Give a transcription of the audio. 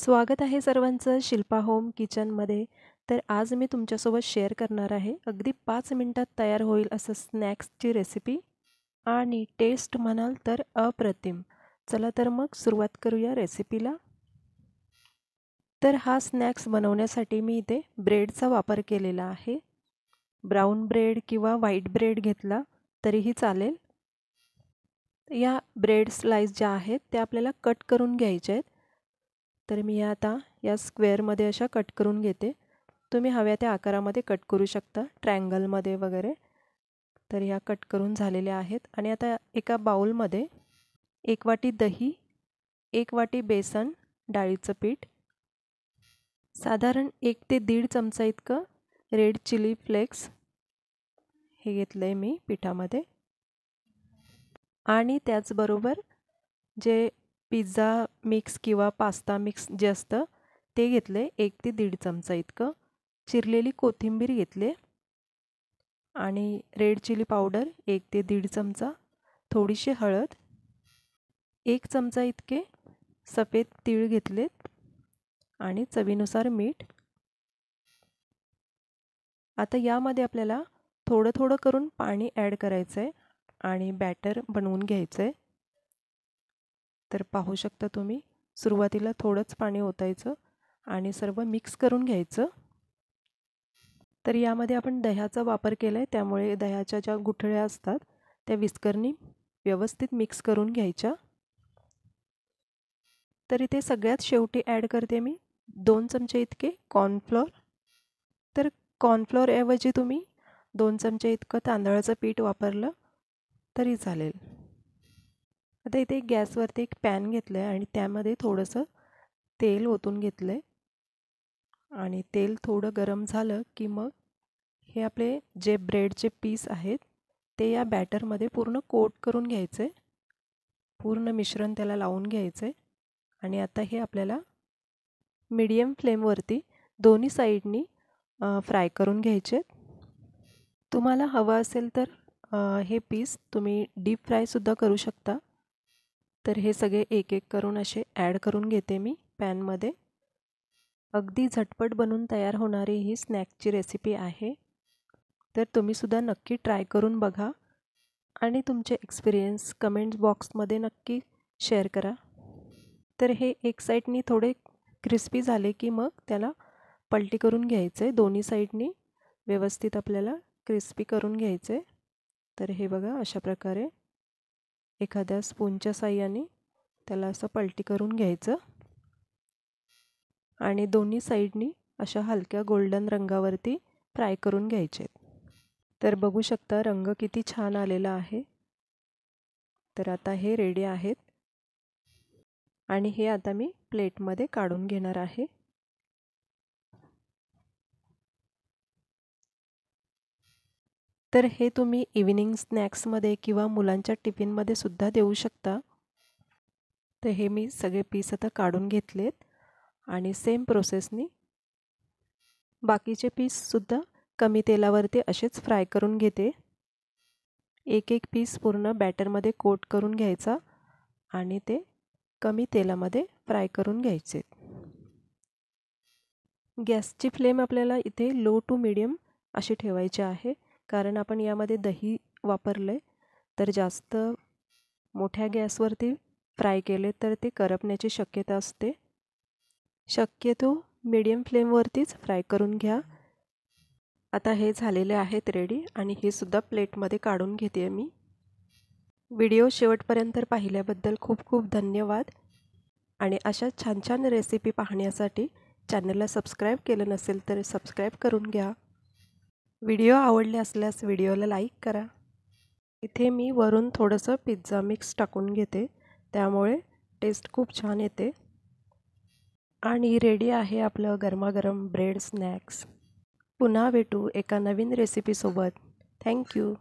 स्वागत आहे सर्वांचं शिल्पा होम किचनमध्ये. तर आज मी तुमच्यासोबत शेअर करणार आहे अगदी 5 मिनिटात तयार होईल असं स्नॅक्सची रेसिपी आणि टेस्ट म्हणाल तर अप्रतिम. चला तर मग सुरुवात करूया रेसिपीला. तर हा स्नॅक्स बनवण्यासाठी मी इथे ब्रेडचा वापर केलेला आहे. ब्राऊन ब्रेड किंवा व्हाईट ब्रेड घेतला तरीही चालेल. या ब्रेड स्लाइस ज्या आहेत त्या आपल्याला कट करून घ्यायच्या आहेत. तर मी आता या स्क्वेअरमध्ये अशा कट करून घेते. तुम्ही हव्या त्या आकारामध्ये कट करू शकता, ट्रायंगलमध्ये वगैरे. तर ह्या कट करून झालेल्या आहेत. आणि आता एका बाउलमध्ये 1 वाटी दही, 1 वाटी बेसन डाळीचं पीठ, साधारण 1 ते 1.5 चमचा इतकं रेड चिली फ्लेक्स हे घेतलं आहे मी पिठामध्ये. आणि त्याचबरोबर जे पिझ्झा मिक्स किंवा पास्ता मिक्स जे असतं ते घेतले 1 ते 1.5 चमचा इतकं. चिरलेली कोथिंबीर घेतले आणि रेड चिली पावडर 1 ते 1.5 चमचा, थोडीशी हळद, 1 चमचा इतके सफेद तीळ घेतलेत आणि चवीनुसार मीठ. आता यामध्ये आपल्याला थोडं थोडं करून पाणी ॲड करायचं आहे आणि बॅटर बनवून घ्यायचं आहे. तर पाहू शकता तुम्ही, सुरुवातीला थोडंच पाणी ओतायचं आणि सर्व मिक्स करून घ्यायचं. तर यामध्ये आपण दह्याचा वापर केला आहे, त्यामुळे दह्याच्या ज्या गुठळ्या असतात त्या विस्करनी व्यवस्थित मिक्स करून घ्यायच्या. तर इथे सगळ्यात शेवटी ॲड करते मी 2 चमचे इतके कॉर्नफ्लोअर. तर कॉर्नफ्लोअरऐवजी तुम्ही 2 चमचे इतकं तांदळाचं पीठ वापरलं तरी चालेल. आता इथे गॅसवरती एक पॅन घेतलं आहे आणि त्यामध्ये थोडंसं तेल ओतून घेतलं आहे. आणि तेल थोडं गरम झालं की मग हे आपले जे ब्रेडचे पीस आहेत ते या बॅटरमध्ये पूर्ण कोट करून घ्यायचे. पूर्ण मिश्रण त्याला लावून घ्यायचे. आणि आता हे आपल्याला मीडियम फ्लेमवरती दोन्ही साईडनी फ्राय करून घ्यायचे. तुम्हाला हवं असेल तर हे पीस तुम्ही डीप फ्रायसुद्धा करू शकता. तर हे सगळे एक एक करून असे ॲड करून घेते मी पॅनमध्ये. अगदी झटपट बनून तयार होणारी ही स्नॅक्सची रेसिपी आहे. तर तुम्हीसुद्धा नक्की ट्राय करून बघा आणि तुमचे एक्सपिरियन्स कमेंट्स बॉक्समध्ये नक्की शेअर करा. तर हे एक साईडनी थोडे क्रिस्पी झाले की मग त्याला पलटी करून घ्यायचं आहे. दोन्ही साईडनी व्यवस्थित आपल्याला क्रिस्पी करून घ्यायचं आहे. तर हे बघा, अशा प्रकारे एखाद्या स्पूनच्या साहाय्याने त्याला असं पलटी करून घ्यायचं आणि दोन्ही साईडनी अशा हलक्या गोल्डन रंगावरती फ्राय करून घ्यायचे. तर बघू शकता रंग किती छान आलेला आहे. तर आता हे रेडी आहेत आणि हे आता मी प्लेटमध्ये काढून घेणार आहे. तर हे तुम्ही इव्हिनिंग स्नॅक्समध्ये किंवा मुलांच्या टिफिनमध्ये सुद्धा देऊ शकता. तर हे मी सगळे पीस आता काढून घेतलेत आणि सेम प्रोसेसनी बाकीचे पीससुद्धा कमी तेलावरती असेच फ्राय करून घेते. एक एक पीस पूर्ण बॅटरमध्ये कोट करून घ्यायचा आणि ते कमी तेलामध्ये फ्राय करून घ्यायचे. गॅसची फ्लेम आपल्याला इथे लो टू मीडियम अशी ठेवायची आहे, कारण आपण यामध्ये दही वापरलं आहे. तर जास्त मोठ्या गॅसवरती फ्राय केले तर ते करपण्याची शक्यता असते. शक्यतो मीडियम फ्लेमवरतीच फ्राय करून घ्या. आता हे झालेले आहेत रेडी आणि हे सुद्धा प्लेटमध्ये काढून घेते मी. व्हिडिओ शेवटपर्यंत पाहिल्याबद्दल खूप खूप धन्यवाद. आणि अशा छान छान रेसिपी पाहण्यासाठी चॅनलला सबस्क्राईब केलं नसेल तर सबस्क्राईब करून घ्या. व्हिडिओ आवडले असल्यास व्हिडिओला लाईक करा. इथे मी वरून थोडंसं पिझ्झा मिक्स टाकून घेते, त्यामुळे टेस्ट खूप छान येते. आणि रेडी आहे आपलं गरमागरम ब्रेड स्नॅक्स. पुन्हा भेटू एका नवीन रेसिपीसोबत. थँक्यू.